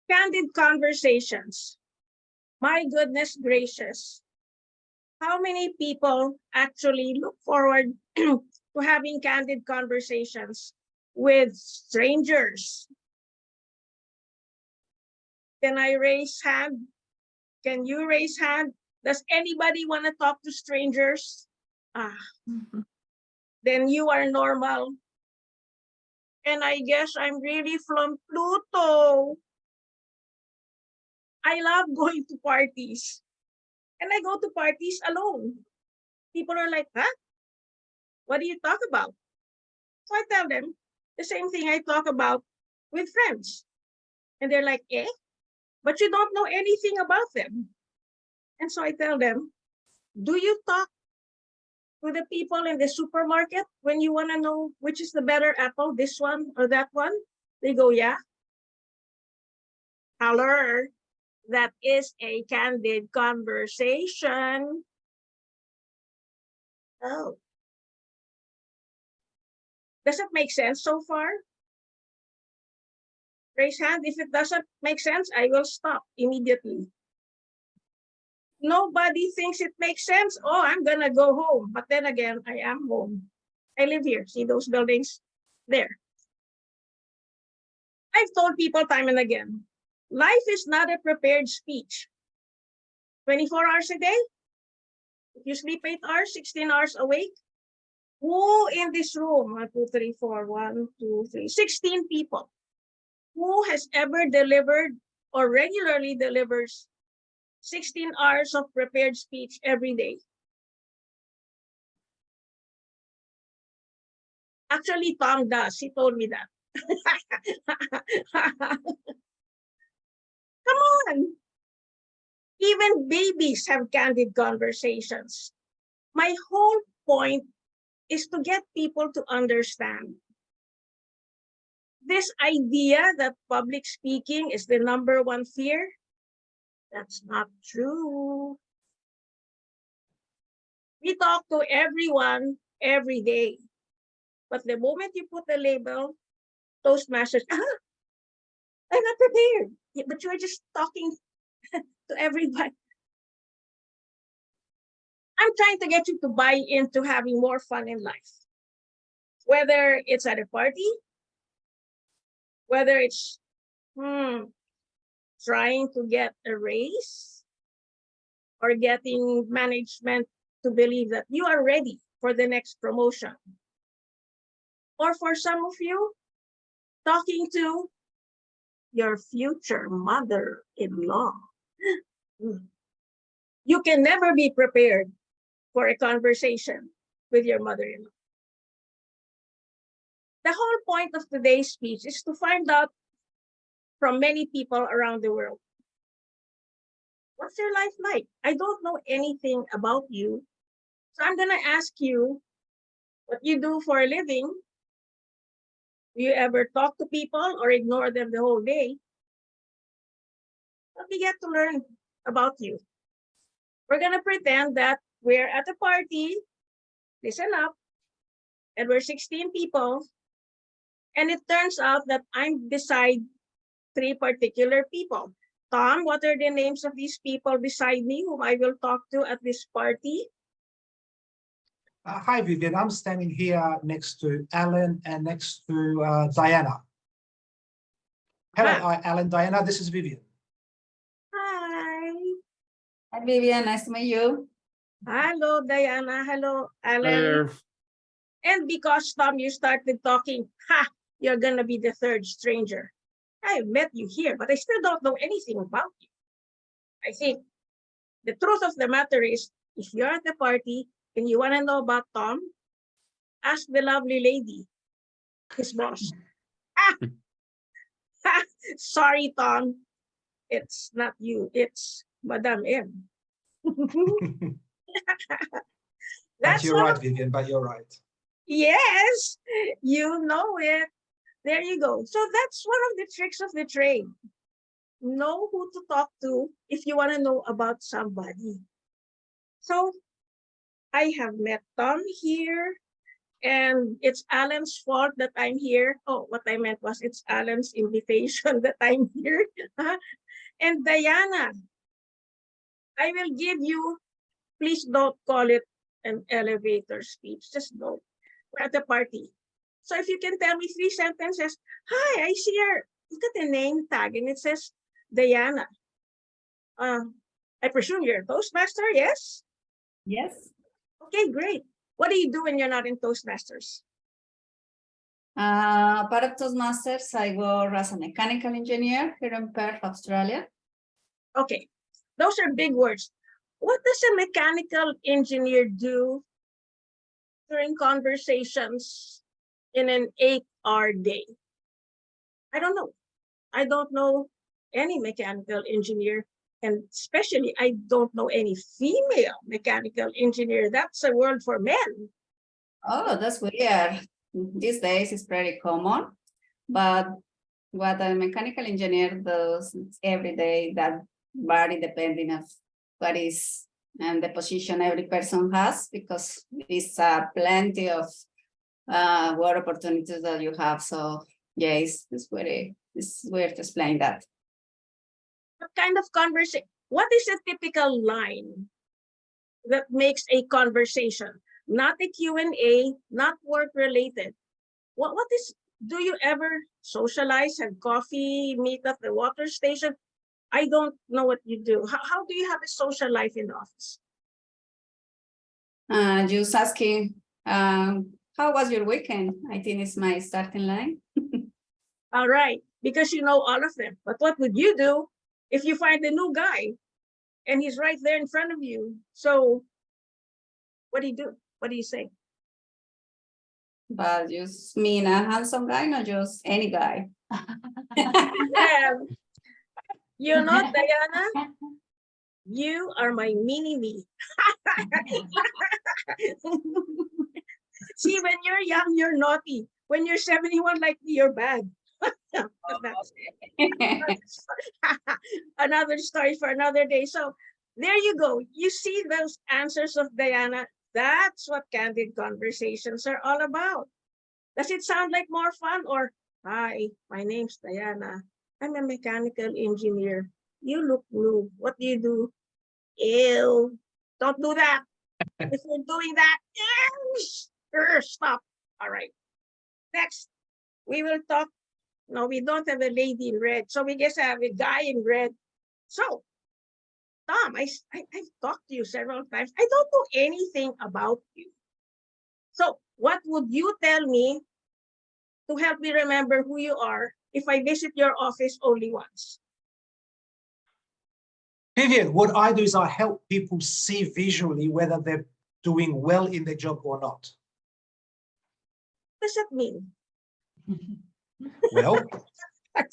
Candid conversations. My goodness gracious. How many people actually look forward to having candid conversations with strangers? Can I raise hand? Can you raise hand? Does anybody want to talk to strangers? Then you are normal. And I guess I'm really from Pluto. I love going to parties. And I go to parties alone. People are like, huh? What do you talk about? So I tell them the same thing I talk about with friends. And they're like, eh? But you don't know anything about them. And so I tell them, do you talk to the people in the supermarket when you want to know which is the better apple, this one or that one? They go, yeah. Hello, that is a candid conversation. Oh. Does it make sense so far? Raise hand if it doesn't make sense. I will stop immediately. Nobody thinks it makes sense. Oh, I'm gonna go home. But then again, I am home. I live here. See those buildings? There. I've told people time and again, life is not a prepared speech. 24 hours a day? If you sleep 8 hours, 16 hours awake, who in this room, 1, 2, 3, 4, 1, 2, 3, 16 people, who has ever delivered or regularly delivers 16 hours of prepared speech every day? Actually, Tom does. He told me that. Come on. Even babies have candid conversations. My whole point is to get people to understand this idea that public speaking is the #1 fear. That's not true. We talk to everyone every day. But the moment you put the label, Toastmasters, I'm not prepared. Yeah, but you're just talking to everybody. I'm trying to get you to buy into having more fun in life. Whether it's at a party, whether it's trying to get a raise, or getting management to believe that you are ready for the next promotion. Or for some of you, talking to your future mother-in-law. You can never be prepared for a conversation with your mother-in-law. The whole point of today's speech is to find out from many people around the world, what's your life like? I don't know anything about you. So I'm going to ask you what you do for a living. Do you ever talk to people or ignore them the whole day? Let me get to learn about you. We're going to pretend that we're at a party, listen up, and we're 16 people. And it turns out that I'm beside 3 particular people. Tom, what are the names of these people beside me whom I will talk to at this party? Hi, Vivien. I'm standing here next to Alan and next to Diana. Hello, Alan, Diana. This is Vivien. Hi. Hi, Vivien. Nice to meet you. Hello, Diana. Hello, Alan. And because, Tom, you started talking, you're going to be the 3rd stranger. I met you here, but I still don't know anything about you. I think the truth of the matter is, if you're at the party and you want to know about Tom, ask the lovely lady, his boss. Sorry, Tom. It's not you. It's Madame M. But you're right, Vivien, but you're right. Yes, you know it. There you go. So that's one of the tricks of the trade. Know who to talk to if you want to know about somebody. So I have met Tom here. And it's Alan's fault that I'm here. Oh, what I meant was it's Alan's invitation that I'm here. And Diana, I will give you, please don't call it an elevator speech. Just don't. We're at the party. So if you can tell me 3 sentences, hi, I see her. Look at the name tag and it says Diana. I presume you're a Toastmaster, yes? Yes. Okay, great. What do you do when you're not in Toastmasters? Part of Toastmasters, I work as a mechanical engineer here in Perth, Australia. Okay, those are big words. What does a mechanical engineer do during conversations in an 8-hour day? I don't know. I don't know any mechanical engineer, and especially I don't know any female mechanical engineer. That's a word for men. Oh, that's weird. These days it's pretty common, but what a mechanical engineer does every day, that vary depending of what is and the position every person has, because it's plenty of work opportunities that you have. So yes, it's weird to explain that. What kind of conversation? What is a typical line that makes a conversation? Not a Q&A, not work related. What is, do you ever socialize, have coffee, meet at the water station? I don't know what you do. How do you have a social life in the office? Just asking, how was your weekend? I think it's my starting line. All right, because you know all of them. But what would you do if you find a new guy and he's right there in front of you? So what do you do? What do you say? But just mean a handsome guy, not just any guy. You know, Diana, you are my mini-me. See, when you're young, you're naughty. When you're 71 like me, you're bad. Another story for another day. So there you go. You see those answers of Diana. That's what candid conversations are all about. Does it sound like more fun? Or, hi, my name's Diana. I'm a mechanical engineer. You look blue. What do you do? Ew. Don't do that. If you're doing that, stop. All right. Next, we will talk. No, we don't have a lady in red. So we just have a guy in red. So, Tom, I've talked to you several times. I don't know anything about you. So what would you tell me to help me remember who you are if I visit your office only once? Vivien, what I do is I help people see visually whether they're doing well in their job or not. What does that mean? Well,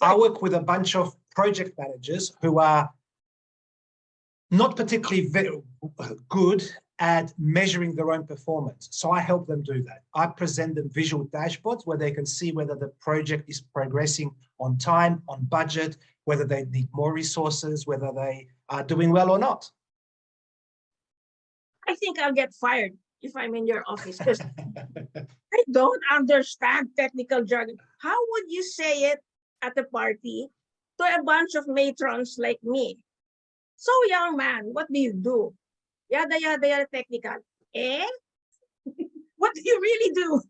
I work with a bunch of project managers who are not particularly very good at measuring their own performance. So I help them do that. I present them visual dashboards where they can see whether the project is progressing on time, on budget, whether they need more resources, whether they are doing well or not. I think I'll get fired if I'm in your office because I don't understand technical jargon. How would you say it at a party to a bunch of matrons like me? So, young man, what do you do? Yada, yada, yada, technical. Eh? What do you really do?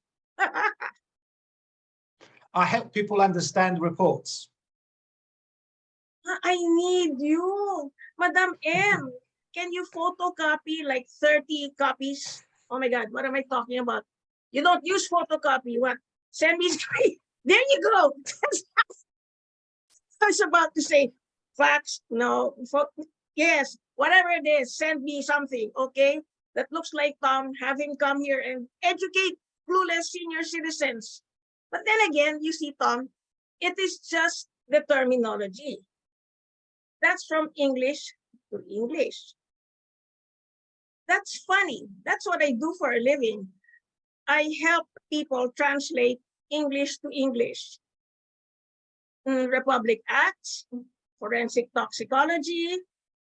I help people understand reports. I need you. Madam M, can you photocopy like 30 copies? Oh my God, what am I talking about? You don't use photocopy. What? Send me screen. There you go. I was about to say fax. No. Yes, whatever it is, send me something, okay? That looks like Tom. Have him come here and educate clueless senior citizens. But then again, you see, Tom, it is just the terminology. That's from English to English. That's funny. That's what I do for a living. I help people translate English to English. Republic Acts, forensic toxicology,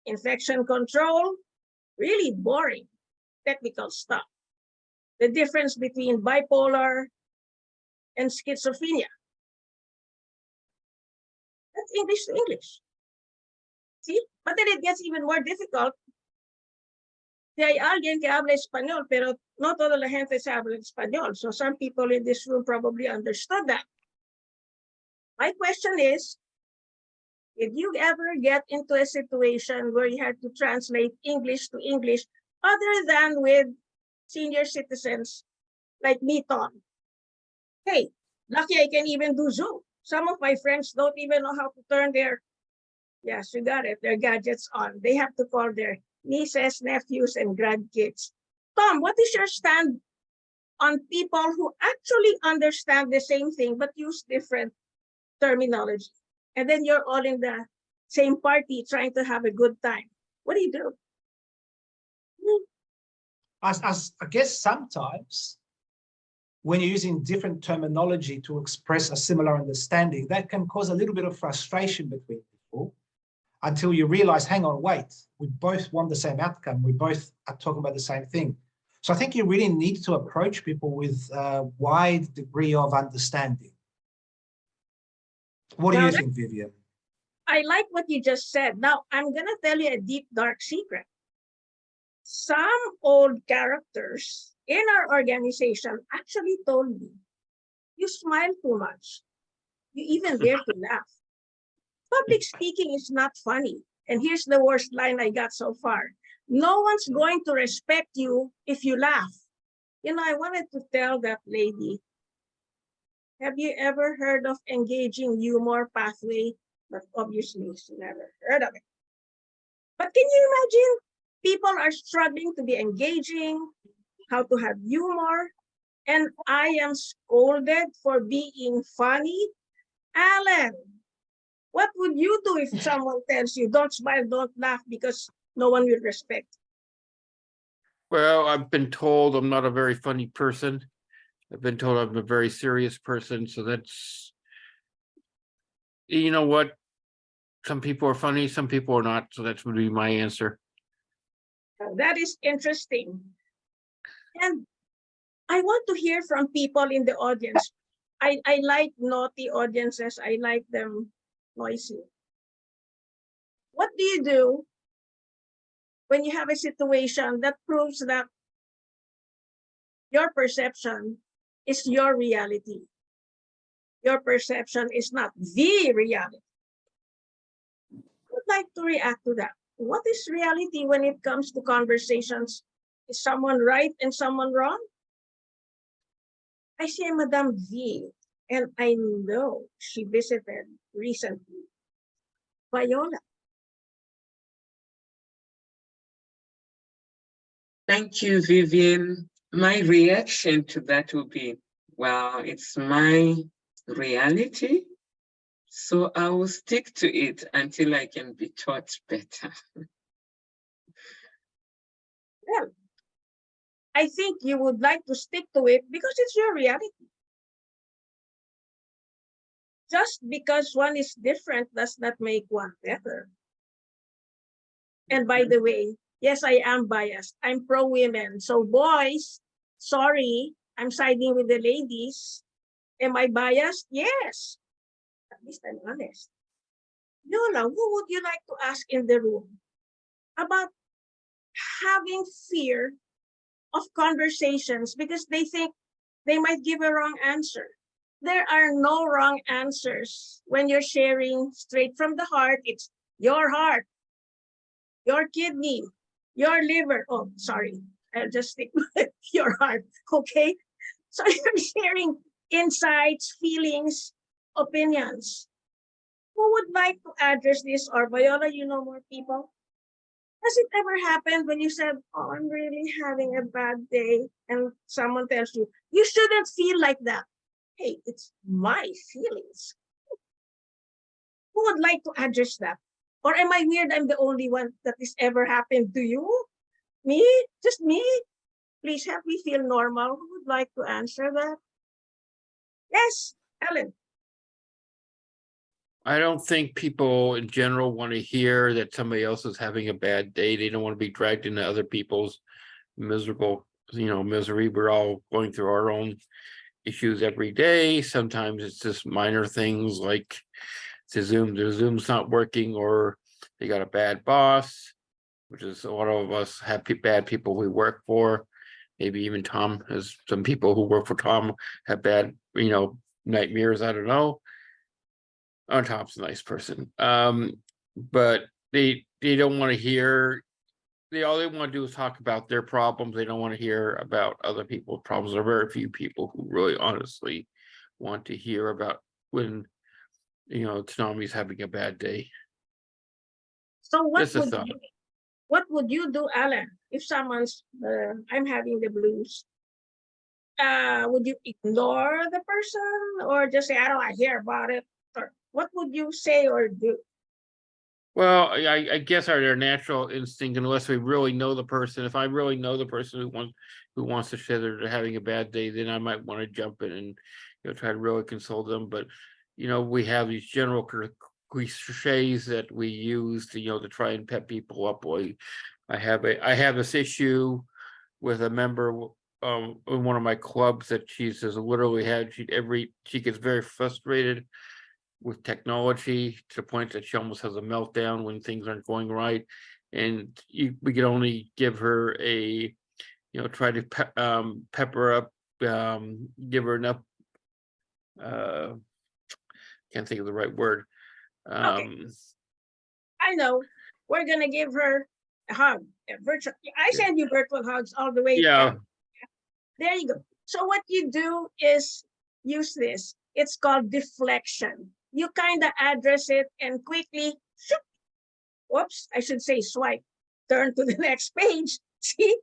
infection control, really boring technical stuff. the difference between bipolar and schizophrenia. That's English to English. See? But then it gets even more difficult. Si hay alguien que habla español, pero no toda la gente sabe español. So some people in this room probably understood that. My question is, did you ever get into a situation where you had to translate English to English other than with senior citizens like me, Tom? Hey, lucky I can even do Zoom. Some of my friends don't even know how to turn their, yes, you got it, their gadgets on. They have to call their nieces, nephews, and grandkids. Tom, what is your stand on people who actually understand the same thing but use different terminology? And then you're all in the same party trying to have a good time. What do you do? I guess sometimes when you're using different terminology to express a similar understanding, that can cause a little bit of frustration between people until you realize, hang on, wait, we both want the same outcome. We both are talking about the same thing. So I think you really need to approach people with a wide degree of understanding. What do you think, Vivien? I like what you just said. Now, I'm going to tell you a deep, dark secret. Some old characters in our organization actually told me, you smile too much. You even dare to laugh. Public speaking is not funny. And here's the worst line I got so far. No one's going to respect you if you laugh. You know, I wanted to tell that lady, have you ever heard of engaging humor pathway? But obviously she never heard of it. But can you imagine? People are struggling to be engaging, how to have humor, and I am scolded for being funny. Alan, what would you do if someone tells you, don't smile, don't laugh, because no one will respect? Well, I've been told I'm not a very funny person. I've been told I'm a very serious person. So that's, you know what? Some people are funny, some people are not. So that would be my answer. That is interesting. And I want to hear from people in the audience. I like naughty audiences. I like them noisy. What do you do when you have a situation that proves that your perception is your reality? Your perception is not the reality. I would like to react to that. What is reality when it comes to conversations? Is someone right and someone wrong? I see Madame V, and I know she visited recently Viola. Thank you, Vivien. My reaction to that will be, well, it's my reality, so I will stick to it until I can be taught better. Well, I think you would like to stick to it because it's your reality. Just because one is different does not make one better. And by the way, yes, I am biased. I'm pro-women. So boys, sorry, I'm siding with the ladies. Am I biased? Yes. At least I'm honest. Yola, who would you like to ask in the room about having fear of conversations because they think they might give a wrong answer? There are no wrong answers when you're sharing straight from the heart. It's your heart, your kidney, your liver. Oh, sorry. I'll just stick with your heart. Okay. So you're sharing insights, feelings, opinions. Who would like to address this? Or Viola, you know more people? Has it ever happened when you said, oh, I'm really having a bad day, and someone tells you, you shouldn't feel like that? Hey, it's my feelings. Who would like to address that? Or am I weird? I'm the only one that this ever happened to you? Me? Just me? Please help me feel normal. Who would like to answer that? Yes, Ellen. I don't think people in general want to hear that somebody else is having a bad day. They don't want to be dragged into other people's miserable misery. We're all going through our own issues every day. Sometimes it's just minor things like their Zoom's not working, or they got a bad boss, which is a lot of us have bad people we work for. Maybe even Tom has some people who work for Tom have bad, nightmares. I don't know. Oh, Tom's a nice person. But they don't want to hear. All they want to do is talk about their problems. They don't want to hear about other people's problems. There are very few people who really honestly want to hear about when Tsunami's having a bad day. So Just a thought. what would you do, Alan, if someone's I'm having the blues? Would you ignore the person or just say, I don't want to hear about it? Or what would you say or do? Well, I guess our natural instinct, unless we really know the person, if I really know the person who wants to say they're having a bad day, then I might want to jump in and try to really console them. But we have these general cliches that we use to try and pep people up. I have this issue with a member in one of my clubs that she says literally she gets very frustrated with technology to the point that she almost has a meltdown when things aren't going right, and we can only give her try to pep her up, give her enough. Can't think of the right word. Okay. I know. We're gonna give her a hug, a virtual. I send you virtual hugs all the way. Yeah. There you go. So what you do is use this. It's called deflection. You kind of address it and quickly, whoops, I should say swipe, turn to the next page. See,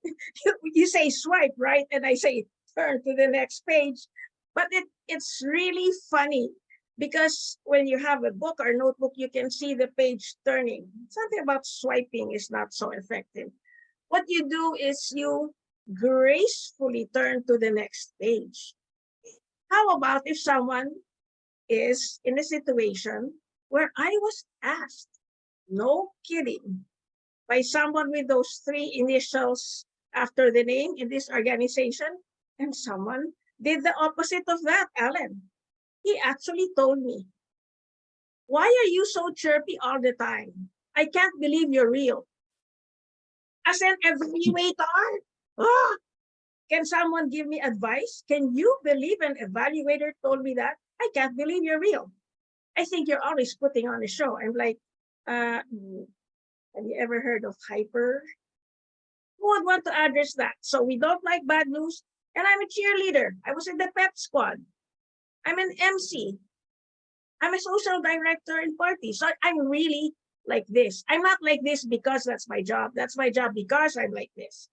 you say swipe, right? And I say turn to the next page. But it's really funny because when you have a book or notebook, you can see the page turning. Something about swiping is not so effective. What you do is you gracefully turn to the next page. How about if someone is in a situation where I was asked, no kidding, by someone with those 3 initials after the name in this organization, and someone did the opposite of that, Alan. He actually told me, why are you so chirpy all the time? I can't believe you're real. As an evaluator, can someone give me advice? Can you believe an evaluator told me that? I can't believe you're real. I think you're always putting on a show. I'm like, have you ever heard of hyper? Who would want to address that? So we don't like bad news. And I'm a cheerleader. I was in the pep squad. I'm an MC. I'm a social director in parties. So I'm really like this. I'm not like this because that's my job. That's my job because I'm like this.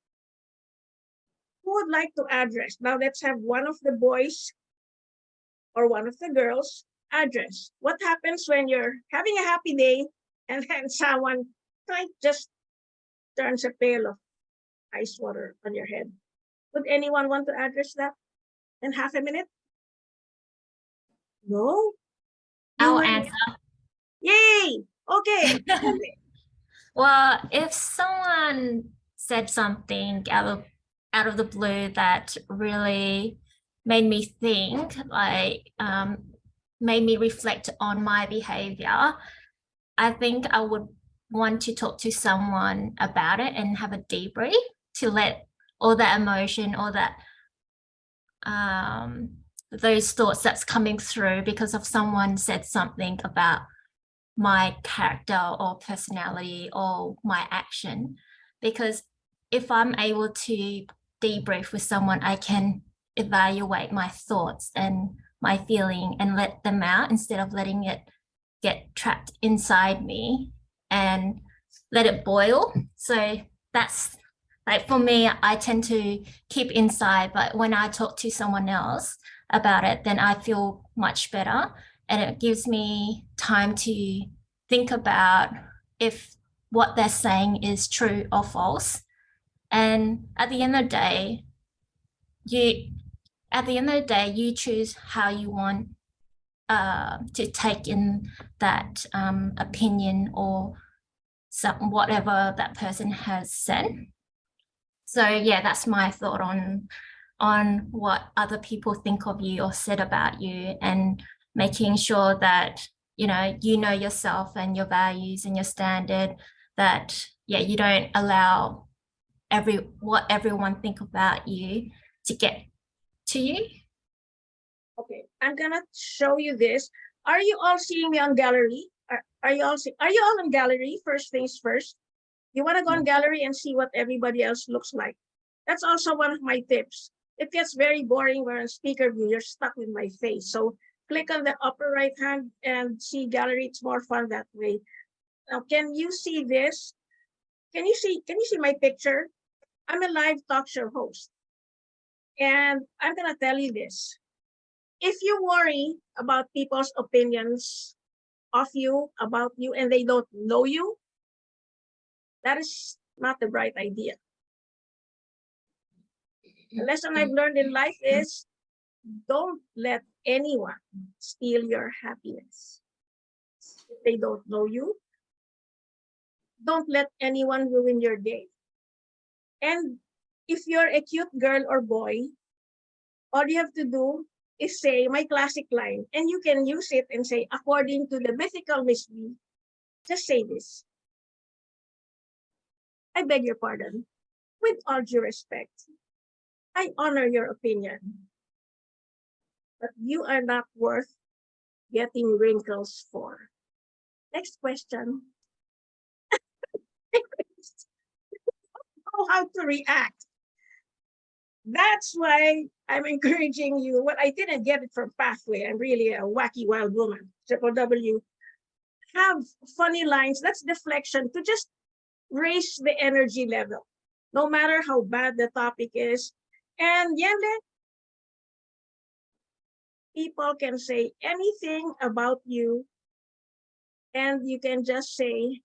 Who would like to address? Now let's have one of the boys or one of the girls address. What happens when you're having a happy day and then someone just turns a pail of ice water on your head? Would anyone want to address that in half a minute? No? I'll answer. Yay! Okay. Well, if someone said something out of the blue that really made me think, like made me reflect on my behavior, I think I would want to talk to someone about it and have a debrief to let all that emotion, all that those thoughts that's coming through because of someone said something about my character or personality or my action. Because if I'm able to debrief with someone, I can evaluate my thoughts and my feeling and let them out instead of letting it get trapped inside me and let it boil. So that's like, for me, I tend to keep inside, but when I talk to someone else about it, then I feel much better, and it gives me time to think about if what they're saying is true or false. And at the end of the day, you choose how you want to take in that opinion or whatever that person has said. So yeah, that's my thought on what other people think of you or said about you, and making sure that you know yourself and your values and your standard, that yeah, you don't allow what everyone think about you to get to you. Okay, I'm gonna show you this. Are you all seeing me on gallery? Are you all are you all on gallery? First things first. You want to go on gallery and see what everybody else looks like. That's also one of my tips. It gets very boring when on speaker view, you're stuck with my face. So click on the upper right hand and see gallery. It's more fun that way. Now, can you see this? Can you see my picture? I'm a live talk show host. And I'm gonna tell you this. If you worry about people's opinions of you, about you, and they don't know you, that is not the bright idea. The lesson I've learned in life is don't let anyone steal your happiness. If they don't know you, don't let anyone ruin your day. And if you're a cute girl or boy, all you have to do is say my classic line, and you can use it and say, according to the mythical Miss B, just say this. I beg your pardon. With all due respect, I honor your opinion, but you are not worth getting wrinkles for. Next question. Know how to react. That's why I'm encouraging you. Well, I didn't get it from Pathway. I'm really a wacky wild woman. Triple W. Have funny lines. That's deflection to just raise the energy level, no matter how bad the topic is. And Yende, people can say anything about you, and you can just say,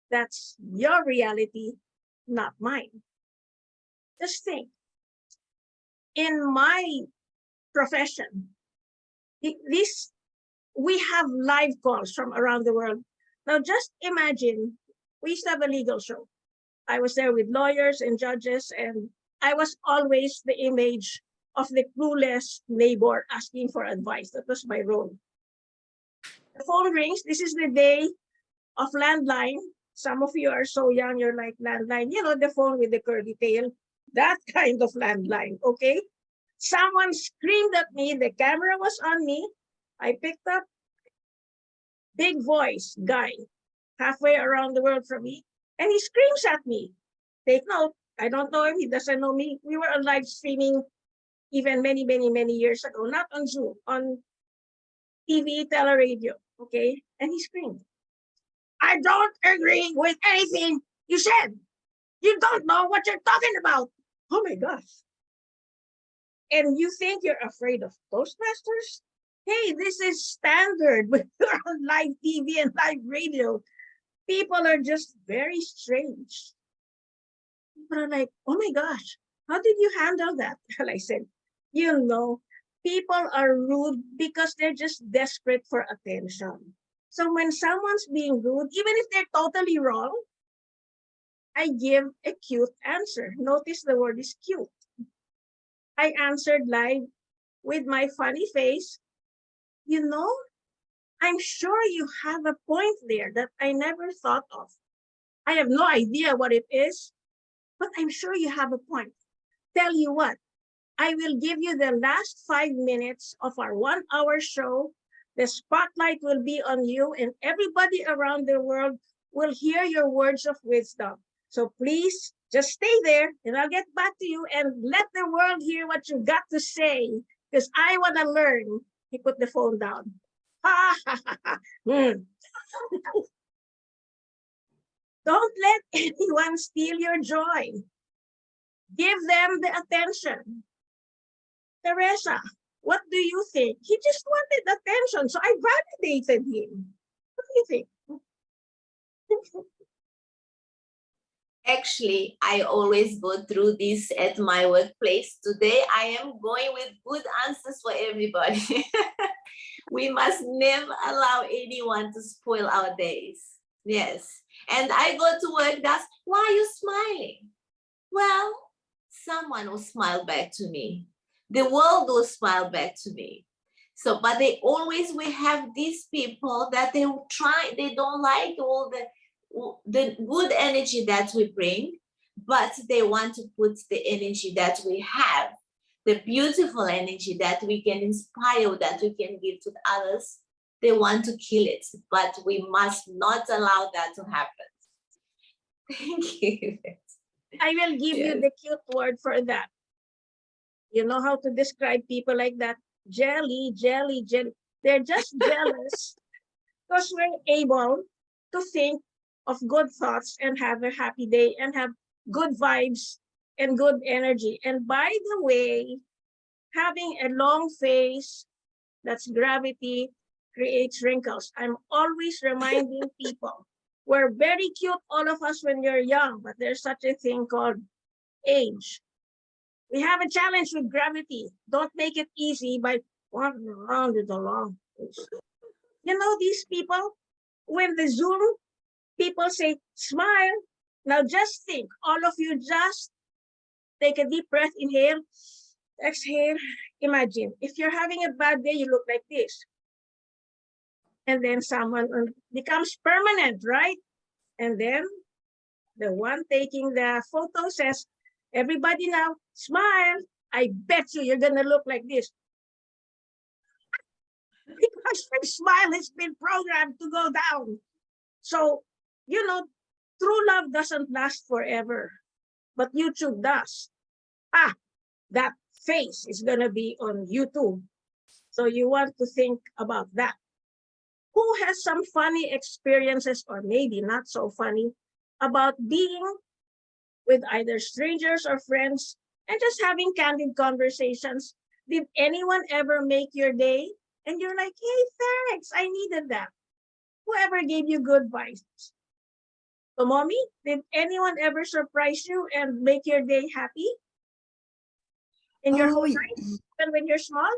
that's your reality, not mine. Just think, in my profession, we have live calls from around the world. Now just imagine, we used to have a legal show. I was there with lawyers and judges, and I was always the image of the clueless neighbor asking for advice. That was my role. The phone rings. This is the day of landline. Some of you are so young, you're like landline. You know, the phone with the curly tail. That kind of landline, okay? Someone screamed at me. The camera was on me. I picked up. Big voice guy, halfway around the world from me. And he screams at me. Take note, I don't know him, he doesn't know me. We were on live streaming even many, many, many years ago, not on Zoom, on TV, teleradio, okay? And he screamed, I don't agree with anything you said. You don't know what you're talking about. Oh my gosh. And you think you're afraid of Toastmasters? Hey, this is standard when you're on live TV and live radio. People are just very strange. People are like, oh my gosh, how did you handle that? And I said, you know, people are rude because they're just desperate for attention. So when someone's being rude, even if they're totally wrong, I give a cute answer. Notice the word is cute. I answered live with my funny face. You know, I'm sure you have a point there that I never thought of. I have no idea what it is, but I'm sure you have a point. Tell you what, I will give you the last 5 minutes of our 1 hour show. The spotlight will be on you, and everybody around the world will hear your words of wisdom. So please just stay there, and I'll get back to you and let the world hear what you got to say, because I want to learn. He put the phone down. Ha ha ha ha. Don't let anyone steal your joy. Give them the attention. Teresa, what do you think? He just wanted attention, so I validated him. What do you think? Actually, I always go through this at my workplace. Today, I am going with good answers for everybody. We must never allow anyone to spoil our days. Yes. And I go to work, that's why are you smiling? well, someone will smile back to me. The world will smile back to me. So, but they always will have these people that they will try, they don't like all the good energy that we bring, but they want to put the energy that we have, the beautiful energy that we can inspire, that we can give to others. They want to kill it, but we must not allow that to happen. Thank you. I will give you Yes. the cute word for that. You know how to describe people like that? Jelly, jelly, jelly. They're just jealous because we're able to think of good thoughts and have a happy day and have good vibes and good energy. And by the way, having a long face, that's gravity, creates wrinkles. I'm always reminding people, we're very cute, all of us, when you're young, but there's such a thing called age. We have a challenge with gravity. Don't make it easy by walking around with the long face. You know, these people, when the Zoom people say, smile. Now just think, all of you just take a deep breath, inhale, exhale. Imagine, if you're having a bad day, you look like this. And then someone becomes permanent, right? And then the one taking the photo says, everybody now, smile. I bet you're gonna look like this. Because my smile has been programmed to go down. So, you know, true love doesn't last forever, but YouTube does. That face is gonna be on YouTube. So you want to think about that. Who has some funny experiences, or maybe not so funny, about being with either strangers or friends and just having candid conversations? Did anyone ever make your day? And you're like, hey, thanks, I needed that. Whoever gave you good advice? So, mommy, did anyone ever surprise you and make your day happy? In your whole life, even when you're small?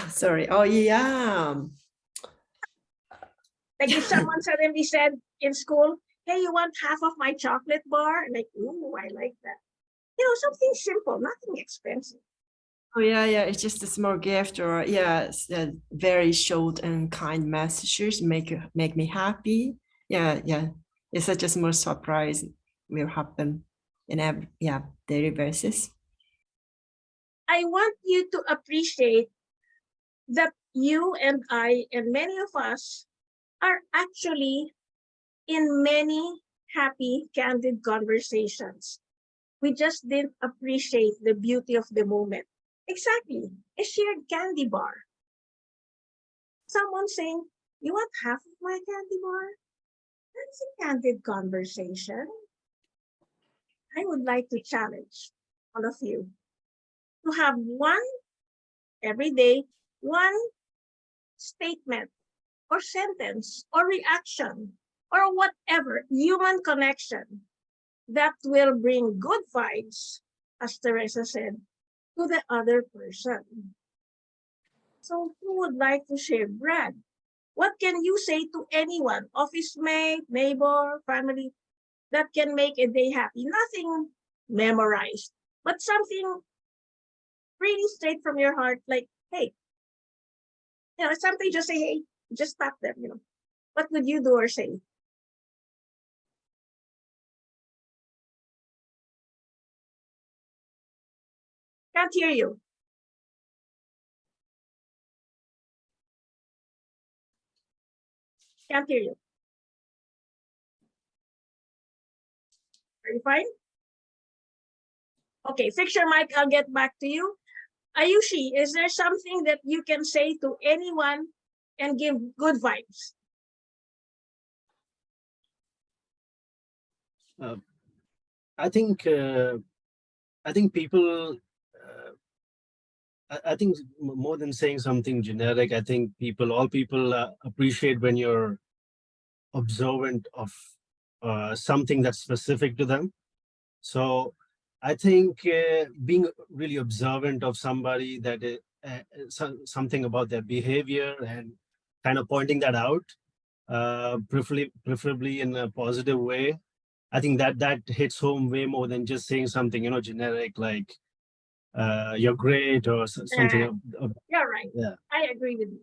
Sorry. Oh, yeah. Like if someone suddenly said in school, hey, you want half of my chocolate bar? Like, ooh, I like that. You know, something simple, nothing expensive. Oh, yeah, yeah. It's just a small gift, or very short and kind messages make me happy. Yeah, yeah. It's such a small surprise will happen in every daily basis. I want you to appreciate that you and I and many of us are actually in many happy, candid conversations. We just didn't appreciate the beauty of the moment. Exactly, a shared candy bar. Someone saying, you want half of my candy bar? That's a candid conversation. I would like to challenge all of you to have one every day, one statement or sentence or reaction or whatever human connection that will bring good vibes, as Teresa said, to the other person. So who would like to share? Brad, what can you say to anyone, office mate, neighbor, family, that can make a day happy? Nothing memorized, but something really straight from your heart, like, hey, you know, something just say, hey, just stop them, you know. What would you do or say? Can't hear you. Can't hear you. Are you fine? Okay, fix your mic. I'll get back to you. Ayushi, is there something that you can say to anyone and give good vibes? I think people. I think more than saying something generic, I think all people appreciate when you're observant of something that's specific to them. So I think being really observant of somebody, that something about their behavior and kind of pointing that out, preferably in a positive way. I think that hits home way more than just saying something, generic like you're great or something. You're right. Yeah. I agree with you.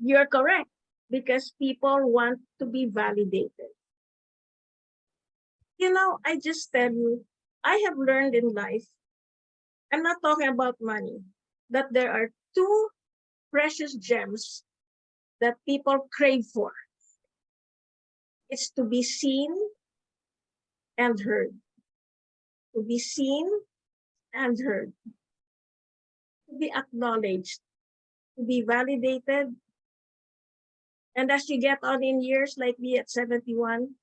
You're correct because people want to be validated. I just tell you, I have learned in life, I'm not talking about money, that there are two precious gems that people crave for. It's to be seen and heard. To be seen and heard. To be acknowledged. To be validated. And as you get on in years, like me at 71,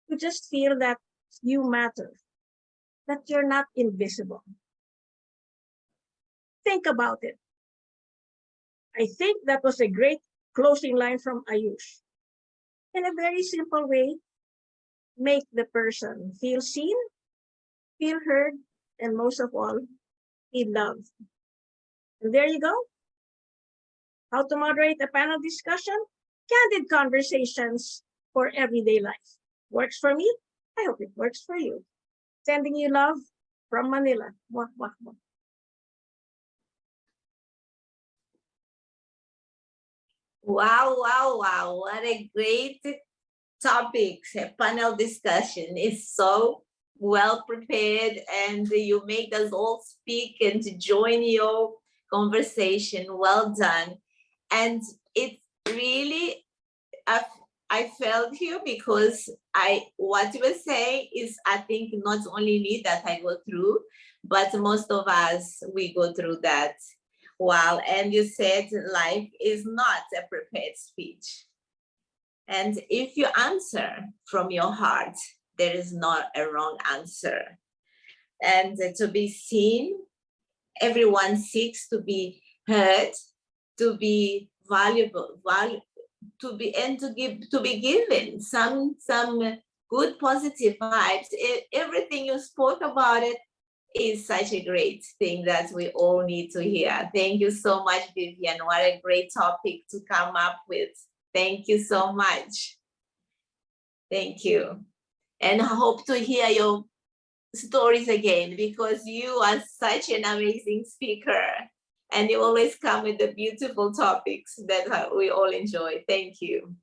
you just feel that you matter, that you're not invisible. Think about it. I think that was a great closing line from Ayush. In a very simple way, make the person feel seen, feel heard, and most of all, feel loved. And there you go. How to moderate a panel discussion? Candid conversations for everyday life. Works for me? I hope it works for you. Sending you love from Manila. Mwah, mwah, mwah. Wow, wow, wow. What a great topic. A panel discussion is so well prepared, and you make us all speak and to join your conversation. Well done. And it's really, I felt you because what you were saying is, I think not only me that I go through, but most of us, we go through that. Wow. And you said life is not a prepared speech. And if you answer from your heart, there is not a wrong answer. And to be seen, everyone seeks to be heard, to be valuable, to be given some good positive vibes. Everything you spoke about it is such a great thing that we all need to hear. Thank you so much, Vivien. What a great topic to come up with. Thank you so much. Thank you. And I hope to hear your stories again, because you are such an amazing speaker and you always come with the beautiful topics that we all enjoy. Thank you.